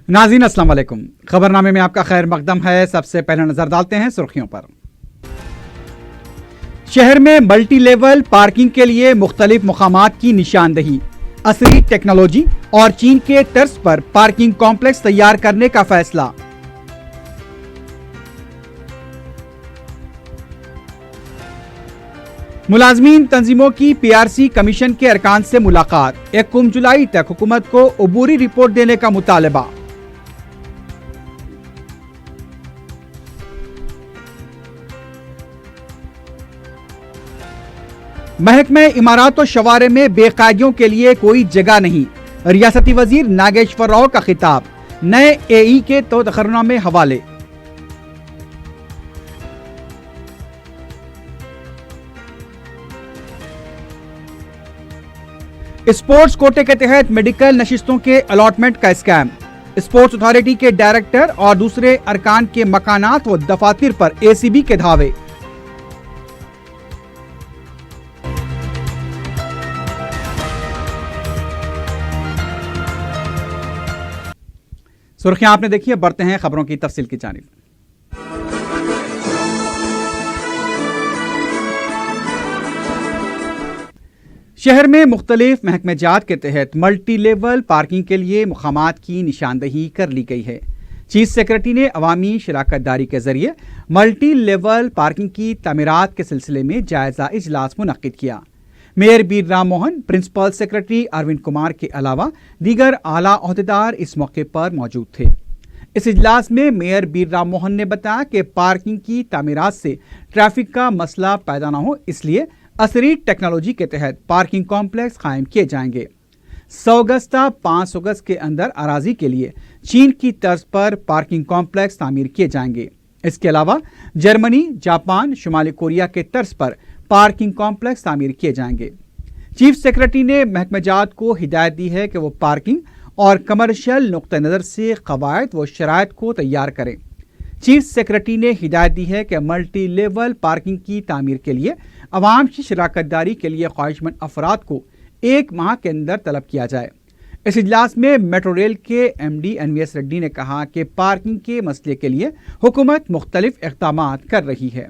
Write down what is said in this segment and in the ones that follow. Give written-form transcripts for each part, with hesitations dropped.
नाज़रीन अस्सलाम वालेकुम। खबरनामे में आपका खैर मकदम है। सबसे पहले नजर डालते हैं सुर्खियों पर। शहर में मल्टी लेवल पार्किंग के लिए मुख्तलिफ मुकामात की निशानदही, असरी टेक्नोलॉजी और चीन के तर्ज पर पार्किंग कॉम्प्लेक्स तैयार करने का फैसला। मुलाजमीन तंजीमों की पीआरसी कमीशन के अरकान से मुलाकात, 1 जुलाई तक हुकूमत को अबूरी रिपोर्ट देने का मुतालबा। महकमे इमारात और शवारे में बेकायदियों के लिए कोई जगह नहीं, रियासती वजीर नागेश्वर राव का खिताब, नए एई के तो तकर्रनामे हवाले। स्पोर्ट्स कोटे के तहत मेडिकल नशिस्तों के अलॉटमेंट का स्कैम, स्पोर्ट्स अथॉरिटी के डायरेक्टर और दूसरे अरकान के मकानात व दफातर पर एसीबी के धावे। सुर्खियां आपने देखी है, बढ़ते हैं खबरों की तफसील की जानिब। शहर में मुख्तलिफ महकमेजात के तहत मल्टी लेवल पार्किंग के लिए मुकामात की निशानदही कर ली गई है। चीफ सेक्रेटरी ने अवामी शराकत दारी के जरिए मल्टी लेवल पार्किंग की तमीरात के सिलसिले में जायजा इजलास मुनक्किद किया। मेयर बीर राम मोहन, प्रिंसिपल सेक्रेटरी अरविंद कुमार के अलावा दीगर आला ओहदेदार इस मौके पर मौजूद थे। इस इजलास में मेयर बीर राम मोहन ने बताया कि पार्किंग की तामीरात से ट्रैफिक का मसला पैदा न हो, इसलिए असरी टेक्नोलॉजी के तहत पार्किंग कॉम्प्लेक्स कायम किए जाएंगे। 100 गज तक 500 गज के अंदर अराजी के लिए चीन की तर्ज पर पार्किंग कॉम्प्लेक्स तामीर किए जाएंगे। इसके अलावा जर्मनी, जापान, शुमाली कोरिया के तर्ज पर पार्किंग कॉम्प्लेक्स तामीर किए जाएंगे। चीफ सेक्रेटरी ने महकमेजात को हिदायत दी है कि वो पार्किंग और कमर्शियल नुक्ता नज़र से कवायद व शराइत को तैयार करें। चीफ सेक्रेटरी ने हिदायत दी है कि मल्टी लेवल पार्किंग की तामीर के लिए अवाम की शराकत दारी के लिए ख्वाहिशमंद अफराद को 1 माह के अंदर तलब किया जाए। इस इजलास में मेट्रो रेल के MD NVS रेड्डी ने कहा कि पार्किंग के मसले के लिए हुकूमत मुख्तलिफ इक़दामात कर रही है।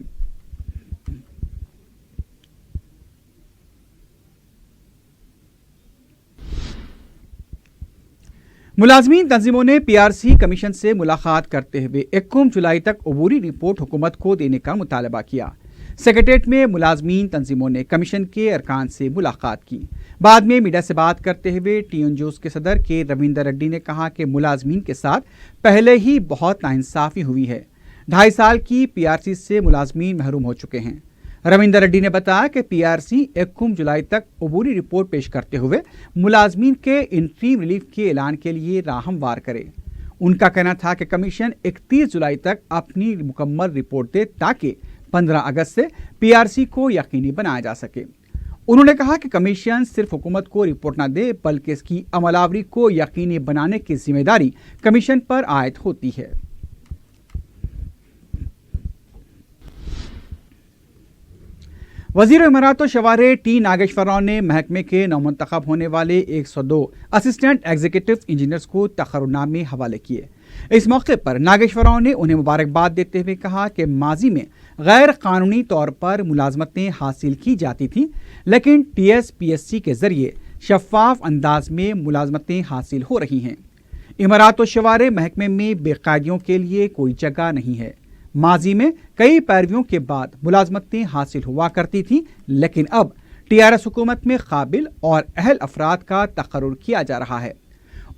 मुलाजमीन तंजीमों ने पीआरसी कमीशन से मुलाकात करते हुए 1 जुलाई तक अबूरी रिपोर्ट हुकूमत को देने का मुतालबा किया। सेक्रेटेरिएट में मुलाजमीन तंजीमों ने कमीशन के अरकान से मुलाकात की। बाद में मीडिया से बात करते हुए TNJOS के सदर के रविंदर रेड्डी ने कहा कि मुलाजमीन के साथ पहले ही बहुत नाइंसाफी हुई है। 2.5 साल की पीआरसी से मुलाजमीन महरूम हो चुके हैं। रविंदर रेड्डी ने बताया कि पीआरसी 1 जुलाई तक अबूरी रिपोर्ट पेश करते हुए मुलाजमीन के इंटरीम रिलीफ के ऐलान के लिए राह हमवार करे। उनका कहना था कि कमीशन 31 जुलाई तक अपनी मुकम्मल रिपोर्ट दे ताकि 15 अगस्त से पीआरसी को यकीनी बनाया जा सके। उन्होंने कहा कि कमीशन सिर्फ हुकूमत को रिपोर्ट न दे बल्कि इसकी अमलावरी को यकीनी बनाने की जिम्मेदारी कमीशन पर आयद होती है। वजीर इमारात और शवारे टी नागेश्वर राव ने महकमे के नौमुंतखब होने वाले 102 असिस्टेंट एग्जीक्यूटिव इंजीनियर्स को तकर्रुनामे हवाले किए। इस मौके पर नागेश्वर राव ने उन्हें मुबारकबाद देते हुए कहा कि माजी में गैर कानूनी तौर पर मुलाजमतें हासिल की जाती थीं, लेकिन TSPSC के जरिए शफाफ अंदाज में मुलाजमतें हासिल हो रही हैं। इमारात और शवारे महकमे में बेकायदियों के लिए कोई जगह नहीं है। माजी में कई पैरवियों के बाद मुलाजमतें हासिल हुआ करती थीं, लेकिन अब TRS हुकूमत में काबिल और अहल अफराद का तकर्रुर किया जा रहा है।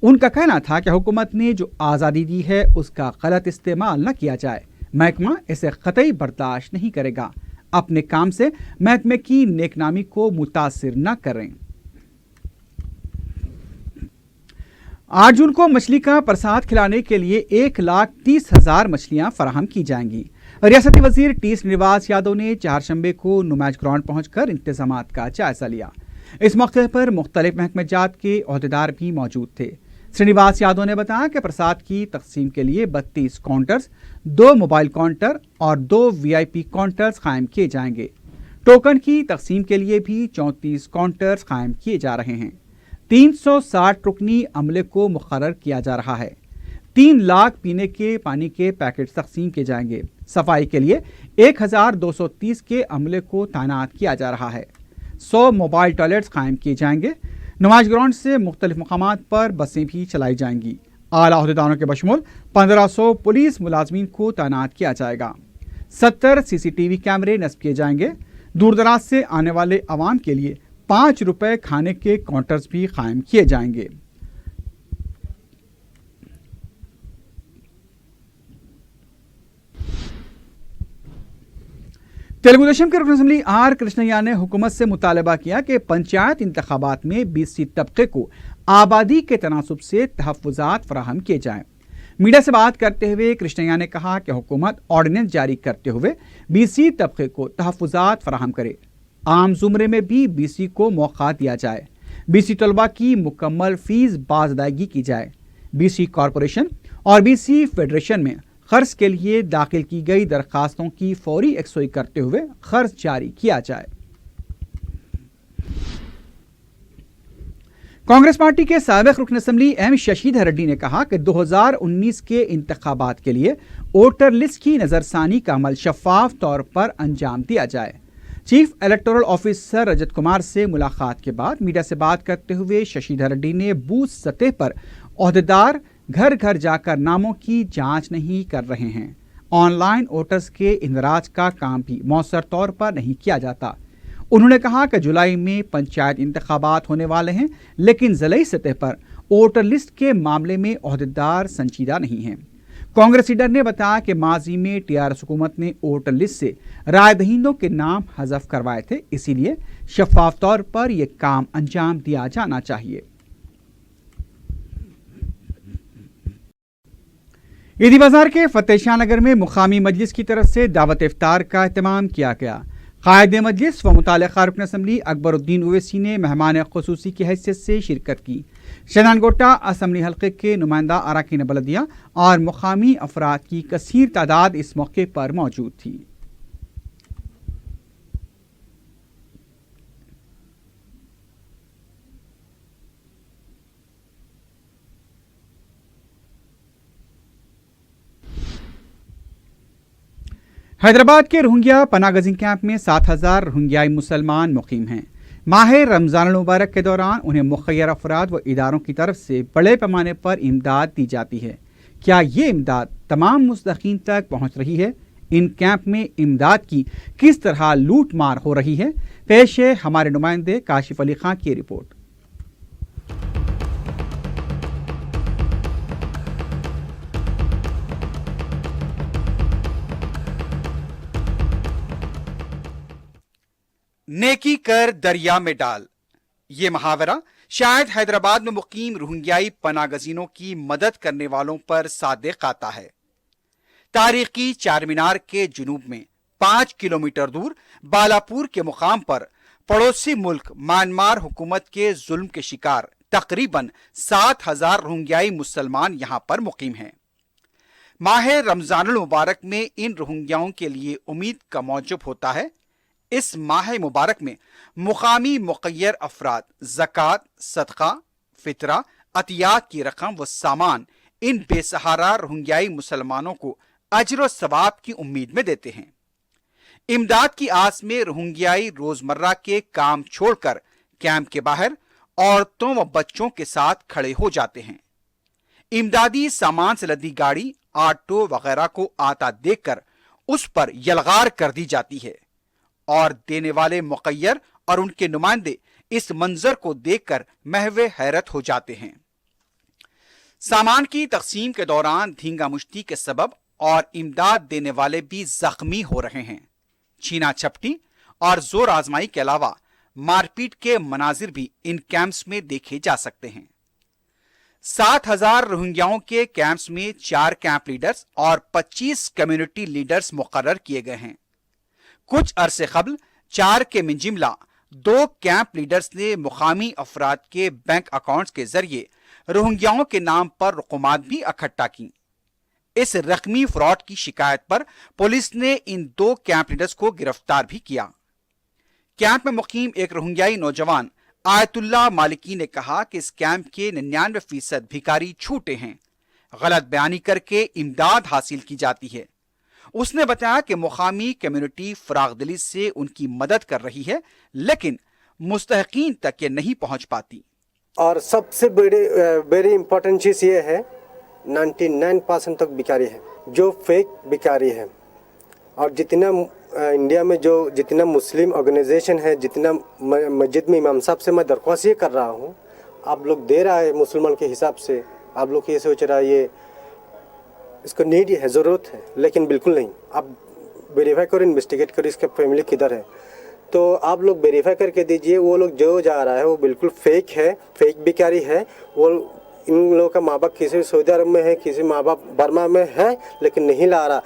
उनका कहना था कि हुकूमत ने जो आज़ादी दी है उसका गलत इस्तेमाल न किया जाए। महकमा इसे कतई बर्दाश्त नहीं करेगा। अपने काम से महकमे की नेकनामी को मुतासिर न करें। 8 जून को मछली का प्रसाद खिलाने के लिए 1,30,000 मछलियां फराहम की जाएंगी। रियासती वजीर T श्रीनिवास यादव ने चारशंबे को नुमाइश ग्राउंड पहुंचकर इंतजामात का जायजा लिया। इस मौके पर मुख्तलिफ महकमेजात के ओहदेदार भी मौजूद थे। श्रीनिवास यादव ने बताया कि प्रसाद की तकसीम के लिए 32 काउंटर्स, 2 मोबाइल काउंटर और 2 VIP काउंटर्स कायम किए जाएंगे। टोकन की तकसीम के लिए भी 34 काउंटर्स कायम किए जा रहे हैं। 360 रुकनी अमले को मुकर्रर किया जा रहा है। 3 लाख पीने के पानी के पैकेट तकसीम किए जाएंगे। सफाई के लिए 1230 के अमले को तैनात किया जा रहा है। 100 मोबाइल टॉयलेट्स कायम किए जाएंगे। नुमाइश ग्राउंड से मुख्तलिफ मकामात पर बसें भी चलाई जाएंगी। आला अहदेदारों के बशमूल 1500 पुलिस मुलाजमीन को तैनात किया जाएगा। 70 CCTV कैमरे नस्ब किए जाएंगे। दूर दराज से आने वाले अवाम के लिए 5 रुपए खाने के काउंटर्स भी कायम किए जाएंगे। तेलुगु देशम के रुकन असम्बली आर कृष्णయ్య ने हुकूमत से मुतालबा किया कि पंचायत इंतखाबात में BC तबके को आबादी के तनासुब से तहफ़्फ़ुज़ात फराहम किए जाएं। मीडिया से बात करते हुए कृष्णయ్య ने कहा कि हुकूमत ऑर्डिनेंस जारी करते हुए BC तबके को तहफ़्फ़ुज़ात फराहम करे। आम ज़ुमरे में भी BC को मौका दिया जाए। BC तलबा की मुकम्मल फ़ीस बाज़ अदायगी की जाए। BC कॉरपोरेशन और BC फेडरेशन में खर्च के लिए दाखिल की गई दरखास्तों की फौरी यकसुई करते हुए खर्च जारी किया जाए। कांग्रेस पार्टी के साबिक़ रुकन असम्बली M शशिधर रेड्डी ने कहा कि 2019 के इंतखाबात के लिए वोटर लिस्ट की नज़रसानी का अमल शफाफ तौर पर अंजाम दिया जाए। Chief electoral officer Rajat Kumar से मुलाकात के बाद मीडिया से बात करते हुए शशिधर रेड्डी ने बूथ सतह पर ओहदेदार घर घर जाकर नामों की जांच नहीं कर रहे हैं। ऑनलाइन वोटर्स के इंदराज का काम भी मौसर तौर पर नहीं किया जाता। उन्होंने कहा कि जुलाई में पंचायत इंतखाबात होने वाले हैं, लेकिन ज़िलाई सतह पर वोटर लिस्ट के मामले में ओहदेदार संजीदा नहीं हैं। कांग्रेस लीडर ने बताया कि माजी में TRS हुकूमत ने वोटर लिस्ट से राय दहिंदों के नाम हज़फ करवाए थे, इसीलिए शफाफ तौर पर यह काम अंजाम दिया जाना चाहिए। ईदी बाजार के फतेह शाह नगर में मुकामी मजलिस की तरफ से दावत इफ्तार का एहतमाम किया गया। कायद मजलिस व मुतालिका रुकन असम्बली अकबरुद्दीन ओवैसी ने मेहमान खुसूसी की हैसियत से शिरकत की। शनानगोटा असम्बली हल्के के नुमाइंदा अरकान बलदिया और मुकामी अफराद की कसीर तादाद इस मौके पर मौजूद थी। हैदराबाद के रोहिंग्या पनागजिन कैंप में 7000 रोहिंग्याई मुसलमान मुकीम हैं। माह रमज़ान मुबारक के दौरान उन्हें मुखय्यर अफराद व इदारों की तरफ से बड़े पैमाने पर इमदाद दी जाती है। क्या ये इमदाद तमाम मुस्तहीक़ीन तक पहुँच रही है? इन कैंप में इमदाद की किस तरह लूट मार हो रही है? पेश है हमारे नुमाइंदे काशिफ अली खां की रिपोर्ट। नेकी कर दरिया में डाल, ये मुहावरा शायद हैदराबाद में मुकीम रोहिंग्याई पनागजीनों की मदद करने वालों पर सादिक आता है। तारीखी चार मीनार के जुनूब में 5 किलोमीटर दूर बालापुर के मुकाम पर पड़ोसी मुल्क म्यांमार हुकूमत के जुल्म के शिकार तकरीबन 7000 रोहिंग्याई मुसलमान यहां पर मुकीम हैं। माह रमजान मुबारक में इन रोहिंग्याओं के लिए उम्मीद का मौजब होता है। इस माह मुबारक में मुकामी मुक़य्यर अफराद ज़कात, सदका, फितरा, अतियात की रकम व सामान इन बेसहारा रोहिंग्याई मुसलमानों को अजर व सवाब की उम्मीद में देते हैं। इमदाद की आस में रोहिंग्याई रोजमर्रा के काम छोड़कर कैंप के बाहर औरतों व बच्चों के साथ खड़े हो जाते हैं। इमदादी सामान से लदी गाड़ी, ऑटो वगैरह को आता देखकर उस पर यलगार कर दी जाती है और देने वाले मुक़य्यर और उनके नुमाइंदे इस मंजर को देखकर महवे हैरत हो जाते हैं। सामान की तकसीम के दौरान धींगा मुश्ती के सबब और इमदाद देने वाले भी जख्मी हो रहे हैं। छीना छपटी और जोर आजमाई के अलावा मारपीट के मनाजिर भी इन कैंप्स में देखे जा सकते हैं। 7000 रोहिंग्याओं के कैंप्स में 4 कैंप लीडर्स और 25 कम्युनिटी लीडर्स मुकर्रर किए गए हैं। कुछ अरसे कबल 4 के मिंजिमला 2 कैंप लीडर्स ने मुकामी अफराद के बैंक अकाउंट्स के जरिए रोहिंग्याओं के नाम पर रकूमात भी इकट्ठा की। इस रकमी फ्रॉड की शिकायत पर पुलिस ने इन 2 कैंप लीडर्स को गिरफ्तार भी किया। कैंप में मुकीम एक रोहिंग्याई नौजवान आयतुल्लाह मालिकी ने कहा कि इस कैंप के 99% भिखारी छूटे हैं। गलत बयानी करके इमदाद हासिल की जाती है। उसने बताया कि मुकामी कम्युनिटी फरागदिली से उनकी मदद कर रही है, लेकिन मुस्तहकीन तक ये नहीं पहुंच पाती। और सबसे बड़ी इम्पोर्टेंट चीज़ ये है 99% तक भिखारी है, जो फेक भिखारी है। और जितना इंडिया में जो जितना मुस्लिम ऑर्गेनाइजेशन है, जितना मस्जिद में इमाम साहब से मैं दरख्वास्त ये कर रहा हूँ, आप लोग दे रहा है मुसलमान के हिसाब से, आप लोग ये सोच रहा है ये इसको नीड है, ज़रूरत है, लेकिन बिल्कुल नहीं। आप वेरीफाई करो, इन्वेस्टिगेट करो इसका फैमिली किधर है, तो आप लोग वेरीफाई करके दीजिए। वो लोग जो जा रहा है वो बिल्कुल फेक है, फेक भिखारी है। वो इन लोगों का माँ बाप किसी सऊदी अरब में है, किसी माँ बाप बर्मा में है, लेकिन नहीं ला रहा।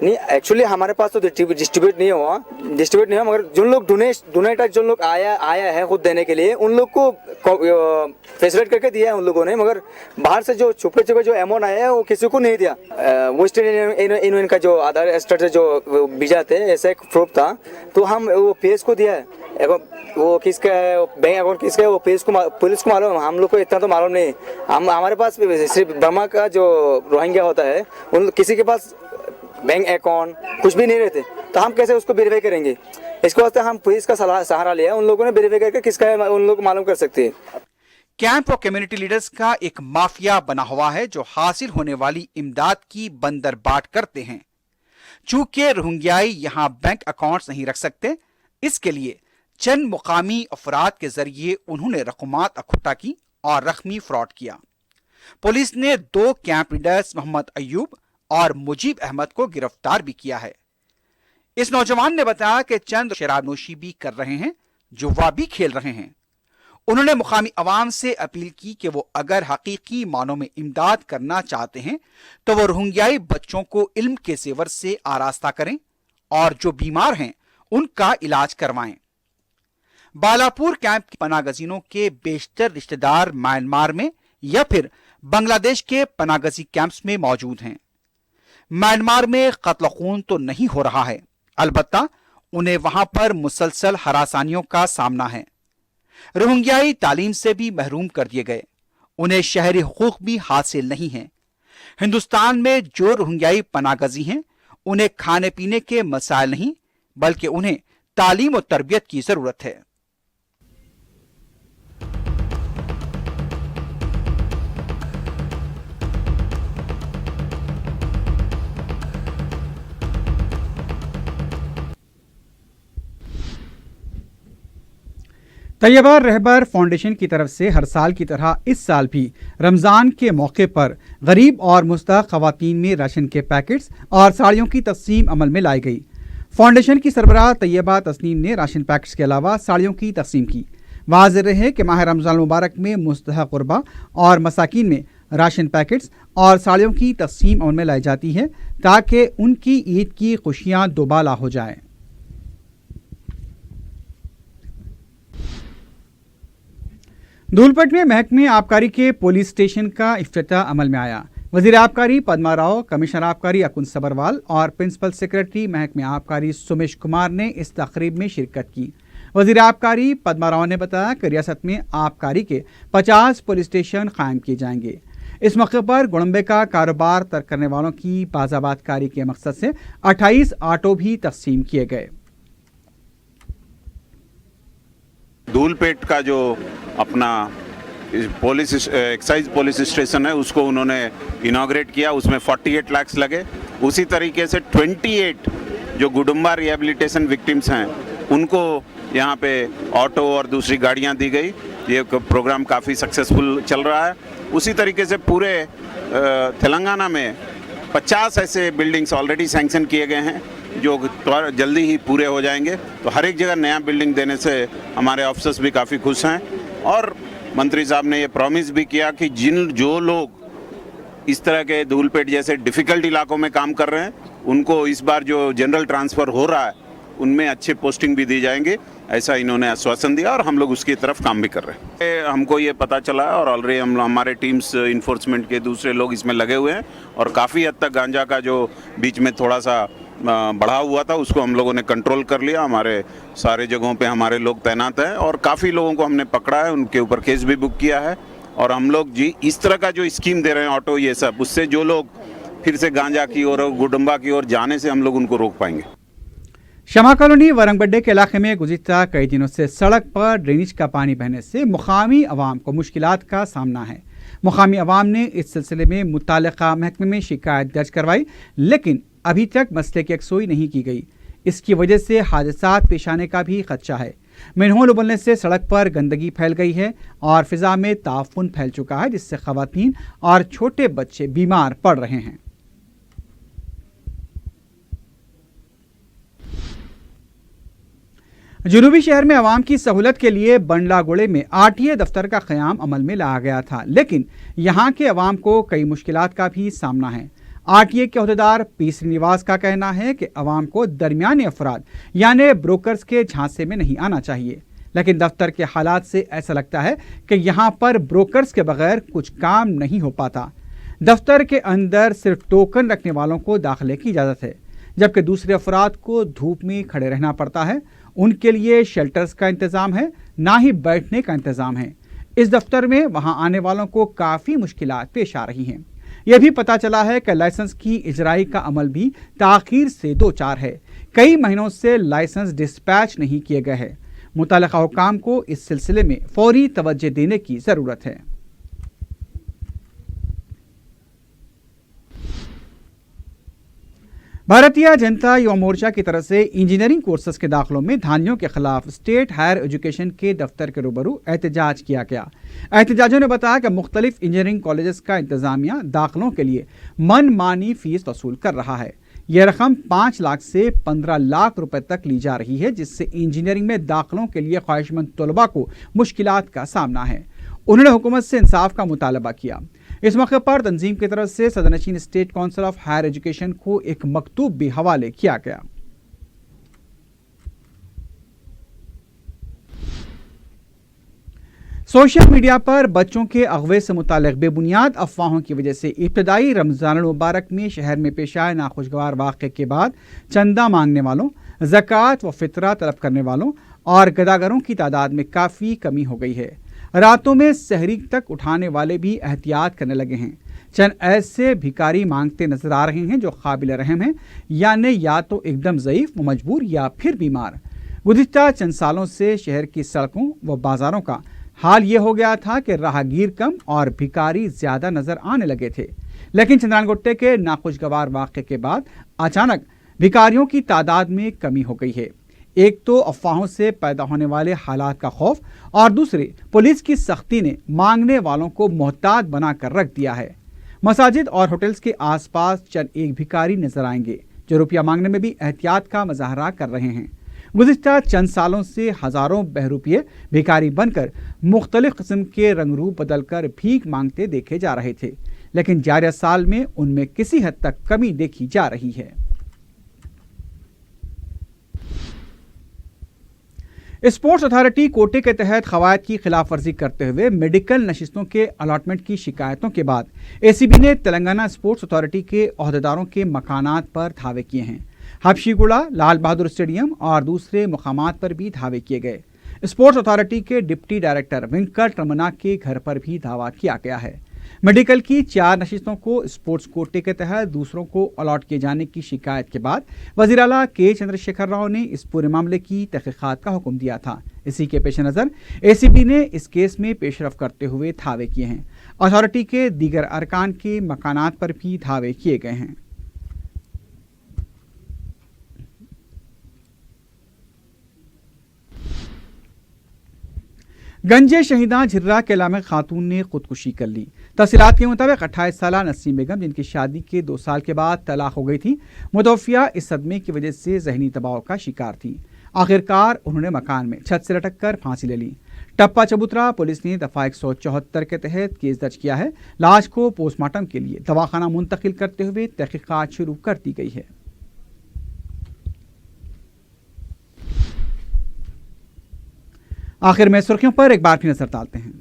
नहीं, एक्चुअली हमारे पास तो डिस्ट्रीब्यूट नहीं हुआ, मगर जिन लोग डोनेटर जो लोग आया है खुद देने के लिए, उन लोग को फैसिलिटेट करके दिया है उन लोगों ने। मगर बाहर से जो छुपे जो अमाउंट आया है वो किसी को नहीं दिया। वेस्टर्न यूनियन का जो आधार स्टेट से जो भेजा थे, ऐसा एक प्रूफ था, तो हम वो पेज को दिया है। वो किसका है, बैंक अकाउंट किसका है, वो पेज को पुलिस को मालूम, हम लोग को इतना तो मालूम नहीं। हमारे पास सिर्फ बर्मा का जो रोहिंग्या होता है, उन किसी के पास बैंक अकाउंट कुछ भी नहीं रहते, तो हम कैसे उसको वेरीफाई करेंगे? इसके वास्ते हम पुलिस का सहारा लिया, उन लोगों ने वेरीफाई करके किसका है उन लोग मालूम कर सकते हैं। कैंप और कम्युनिटी लीडर्स का एक माफिया बना हुआ है जो हासिल होने वाली इमदाद की बंदरबाट करते हैं। चूंकि रोहिंग्याई यहाँ बैंक अकाउंट्स नहीं रख सकते, इसके लिए चंद मुकामी अफराद के जरिए उन्होंने रकूमात इकट्ठा की और रकमी फ्रॉड किया। पुलिस ने 2 कैंप लीडर्स मोहम्मद अयूब और मुजीब अहमद को गिरफ्तार भी किया है। इस नौजवान ने बताया कि चंद शराब नोशी भी कर रहे हैं, जुआ भी खेल रहे हैं। उन्होंने मुकामी अवाम से अपील की कि वो अगर हकीकी मानों में इमदाद करना चाहते हैं तो वो रोहिंग्याई बच्चों को इल्म के जेवर से आरास्ता करें और जो बीमार हैं उनका इलाज करवाएं। बालापुर कैंप के पनागजीनों के बेशतर रिश्तेदार म्यांमार में या फिर बांग्लादेश के पनागजी कैंप्स में मौजूद हैं। म्यांमार में कत्ल खून तो नहीं हो रहा है, अलबत्ता उन्हें वहां पर मुसलसल हरासानियों का सामना है। रोहिंग्याई तालीम से भी महरूम कर दिए गए, उन्हें शहरी हुकूक भी हासिल नहीं है। हिंदुस्तान में जो रोहिंग्याई पनागजी हैं उन्हें खाने पीने के मसाइल नहीं, बल्कि उन्हें तालीम और तरबियत की जरूरत है। तैयबा रहबर फाउंडेशन की तरफ से हर साल की तरह इस साल भी रमज़ान के मौके पर गरीब और मुस्तहक़ ख़वातीन में राशन के पैकेट्स और साड़ियों की तक़सीम अमल में लाई गई। फाउंडेशन की सरबराह तैयबा तस्नीम ने राशन पैकेट्स के अलावा साड़ियों की तक़सीम की। वाज़ेह रहे कि माह रमज़ान मुबारक में मुस्तहक़ ग़ुरबा और मसाकीन में राशन पैकेट्स और साड़ियों की तक़सीम अमल में लाई जाती है ताकि उनकी ईद की खुशियाँ दोबाला हो जाएँ। धूलपट में महकमे आबकारी के पुलिस स्टेशन का इफ्तिताह अमल में आया। वज़ीर आबकारी पद्मा राव, कमिश्नर आबकारी अकुन सबरवाल और प्रिंसिपल सेक्रेटरी महकमे आबकारी सुमेश कुमार ने इस तकरीब में शिरकत की। वज़ीर आबकारी पद्मा राव ने बताया कि रियासत में आबकारी के 50 पुलिस स्टेशन कायम किए जाएंगे। इस मौके पर गुड़म्बे का कारोबार तर्क करने वालों की बाज़ाबातकारी के मकसद से 28 ऑटो भी तकसीम किए गए। धूलपेट का जो अपना पुलिस एक्साइज पुलिस स्टेशन है उसको उन्होंने इनॉग्रेट किया, उसमें 48 लाख लगे। उसी तरीके से 28 जो गुडुम्बा रिहेबिलिटेशन विक्टिम्स हैं उनको यहाँ पे ऑटो और दूसरी गाड़ियाँ दी गई। ये प्रोग्राम काफ़ी सक्सेसफुल चल रहा है। उसी तरीके से पूरे तेलंगाना में 50 ऐसे बिल्डिंग्स ऑलरेडी सैंक्शन किए गए हैं जो जल्दी ही पूरे हो जाएंगे। तो हर एक जगह नया बिल्डिंग देने से हमारे ऑफिसर्स भी काफ़ी खुश हैं। और मंत्री साहब ने ये प्रॉमिस भी किया कि जो लोग इस तरह के धूलपेट जैसे डिफ़िकल्ट इलाकों में काम कर रहे हैं उनको इस बार जो जनरल ट्रांसफ़र हो रहा है उनमें अच्छे पोस्टिंग भी दी जाएंगे, ऐसा इन्होंने आश्वासन दिया और हम लोग उसकी तरफ काम भी कर रहे हैं। हमको ये पता चला है और ऑलरेडी हमारे टीम्स इन्फोर्समेंट के दूसरे लोग इसमें लगे हुए हैं और काफ़ी हद तक गांजा का जो बीच में थोड़ा सा बढ़ा हुआ था उसको हम लोगों ने कंट्रोल कर लिया। हमारे सारे जगहों पे हमारे लोग तैनात हैं और काफ़ी लोगों को हमने पकड़ा है, उनके ऊपर केस भी बुक किया है और हम लोग जी इस तरह का जो स्कीम दे रहे हैं ऑटो ये सब, उससे जो लोग फिर से गांजा की ओर और गुडम्बा की ओर जाने से हम लोग उनको रोक पाएंगे। शमा कॉलोनी वरंगबड्डे के इलाके में गुज़िश्ता कई दिनों से सड़क पर ड्रेनेज का पानी बहने से मुकामी अवाम को मुश्किलात का सामना है। मुकामी अवाम ने इस सिलसिले में मुताल्लिका महकमे में शिकायत दर्ज करवाई, लेकिन अभी तक मसले की यकसुई नहीं की गई। इसकी वजह से हादसात पेश आने का भी खदशा है। मैनहोल उबलने से सड़क पर गंदगी फैल गई है और फिजा में ताफुन फैल चुका है, जिससे खवातीन और छोटे बच्चे बीमार पड़ रहे हैं। जुनूबी शहर में आवाम की सहूलत के लिए बंडलागुड़े में आरटीए दफ्तर का क़याम अमल में लाया गया था, लेकिन यहाँ के अवाम को कई मुश्किलात का भी सामना है। आरटीए के अहदेदार पी श्रीनिवास का कहना है कि अवाम को दरमियाने अफराद यानी ब्रोकर्स के झांसे में नहीं आना चाहिए, लेकिन दफ्तर के हालात से ऐसा लगता है कि यहाँ पर ब्रोकर्स के बगैर कुछ काम नहीं हो पाता। दफ्तर के अंदर सिर्फ टोकन रखने वालों को दाखिले की इजाज़त है, जबकि दूसरे अफराद को धूप में खड़े रहना पड़ता है। उनके लिए शेल्टर्स का इंतज़ाम है, ना ही बैठने का इंतज़ाम है। इस दफ्तर में वहाँ आने वालों को काफ़ी मुश्किलात पेश आ रही हैं। यह भी पता चला है कि लाइसेंस की इजराई का अमल भी ताख़ीर से दो चार है। कई महीनों से लाइसेंस डिस्पैच नहीं किए गए हैं। मुतल्लिका हुकाम को इस सिलसिले में फौरी तवज्जो देने की ज़रूरत है। भारतीय जनता युवा मोर्चा की तरफ से इंजीनियरिंग कोर्सेज के दाखिलों में धांधियों के खिलाफ स्टेट हायर एजुकेशन के दफ्तर के रूबरू एहतजाज किया गया। एहतजाजों ने बताया कि मुख्तलिफ इंजीनियरिंग कॉलेजेस का इंतजामिया दाखिलों के लिए मनमानी फीस वसूल कर रहा है। यह रकम 5 लाख से 15 लाख रुपए तक ली जा रही है, जिससे इंजीनियरिंग में दाखिलों के लिए ख्वाहिशमंद तलबा को मुश्किलात का सामना है। उन्होंने हुकूमत से इंसाफ का मुतालबा किया। इस मौके पर तंजीम की तरफ से सदरनशीन state council of higher education को एक मकतूब भी हवाले किया गया। सोशल मीडिया पर बच्चों के अगवे से मुतालिक बेबुनियाद अफवाहों की वजह से इब्तदाई रमजान मुबारक में शहर में पेश आए नाखुशगवार वाक़े के बाद चंदा मांगने वालों, ज़कात व फितरा तलब करने वालों और गदागरों की तादाद में काफ़ी कमी हो गई है। रातों में सहरी तक उठाने वाले भी एहतियात करने लगे हैं। चंद ऐसे भिखारी मांगते नजर आ रहे हैं जो काबिल रहम हैं, यानी या तो एकदम ज़ईफ़ व मजबूर या फिर बीमार। गुज़िश्ता चंद सालों से शहर की सड़कों व बाज़ारों का हाल ये हो गया था कि राहगीर कम और भिखारी ज़्यादा नजर आने लगे थे, लेकिन चंद्रानगुट्टे के नाखुशगवार वाक़े के बाद अचानक भिखारियों की तादाद में कमी हो गई है। एक तो अफवाहों से पैदा होने वाले हालात का खौफ और दूसरे पुलिस की सख्ती ने मांगने वालों को मोहताज बनाकर रख दिया है। मसाजिद और होटल्स के आसपास चंद एक भिखारी नजर आएंगे जो रुपया मांगने में भी एहतियात का मुजाहरा कर रहे हैं। गुज़िश्ता चंद सालों से हजारों बहरूपिये भिखारी बनकर मुख्तलिफ किस्म के रंग रूप बदल कर भीख मांगते देखे जा रहे थे, लेकिन जारिया साल में उनमें किसी हद तक कमी देखी जा रही है। स्पोर्ट्स अथॉरिटी कोटे के तहत कवायद की खिलाफ वर्जी करते हुए मेडिकल नशिस्तों के अलॉटमेंट की शिकायतों के बाद एसीबी ने तेलंगाना स्पोर्ट्स अथॉरिटी के अहदेदारों के मकानात पर धावे किए हैं। हबशीगुड़ा, लाल बहादुर स्टेडियम और दूसरे मकामात पर भी धावे किए गए। स्पोर्ट्स अथॉरिटी के डिप्टी डायरेक्टर वेंकट रमना के घर पर भी धावा किया गया है। मेडिकल की 4 नशिस्तों को स्पोर्ट्स कोटे के तहत दूसरों को अलॉट किए जाने की शिकायत के बाद वज़ीर आला के चंद्रशेखर राव ने इस पूरे मामले की तहकीकात का हुक्म दिया था। इसी के पेश नज़र एसीबी ने इस केस में पेशरफ करते हुए धावे किए हैं। अथॉरिटी के दीगर अरकान के मकानात पर भी धावे किए गए हैं। गंजे शहीदा झिर्रा केला में खातून ने खुदकुशी कर ली। तफसीलात के मुताबिक 28 साल नसीम बेगम, जिनकी शादी के 2 साल के बाद तलाक हो गई थी, मुतवफ़िया इस सदमे की वजह से जहनी दबाव का शिकार थी। आखिरकार उन्होंने मकान में छत से लटक कर फांसी ले ली। टप्पा चबूतरा पुलिस ने दफ़ा 174 के तहत केस दर्ज किया है। लाश को पोस्टमार्टम के लिए दवाखाना मुंतकिल करते हुए तहकीकात शुरू कर दी गई है। आखिर में सुर्खियों पर एक बार फिर नजर डालते हैं।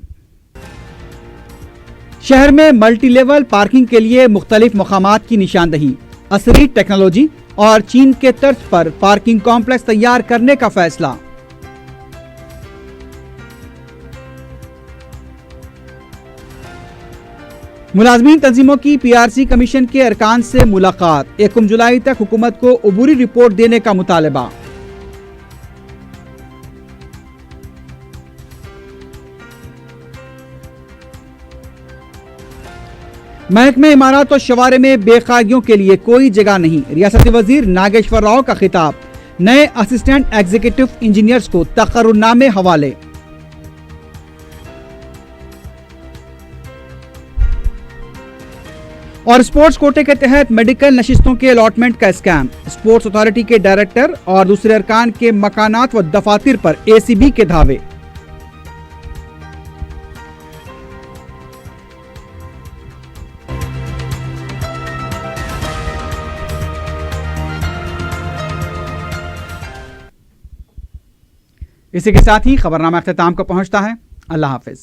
शहर में मल्टी लेवल पार्किंग के लिए मुख्तलिफ मकामात की निशानदही, असरी टेक्नोलॉजी और चीन के तर्ज पर पार्किंग कॉम्प्लेक्स तैयार करने का फैसला। मुलाजमीन तंजीमों की PRC कमीशन के अरकान से मुलाकात, 1 जुलाई तक हुकूमत को अबूरी रिपोर्ट देने का मुतालबा। महकमे इमारत और शवारे में बेकायदगियों के लिए कोई जगह नहीं, रियासती वजीर नागेश्वर राव का खिताब। नए असिस्टेंट एग्जीक्यूटिव इंजीनियर्स को तकर्रुरनामे हवाले। और स्पोर्ट्स कोटे के तहत मेडिकल नशिस्तों के अलॉटमेंट का स्कैम, स्पोर्ट्स अथॉरिटी के डायरेक्टर और दूसरे अरकान के मकानात व दफातर पर ACB के धावे। इसी के साथ ही खबरनामा अख्ताम को पहुंचता है। अल्लाह हाफिज।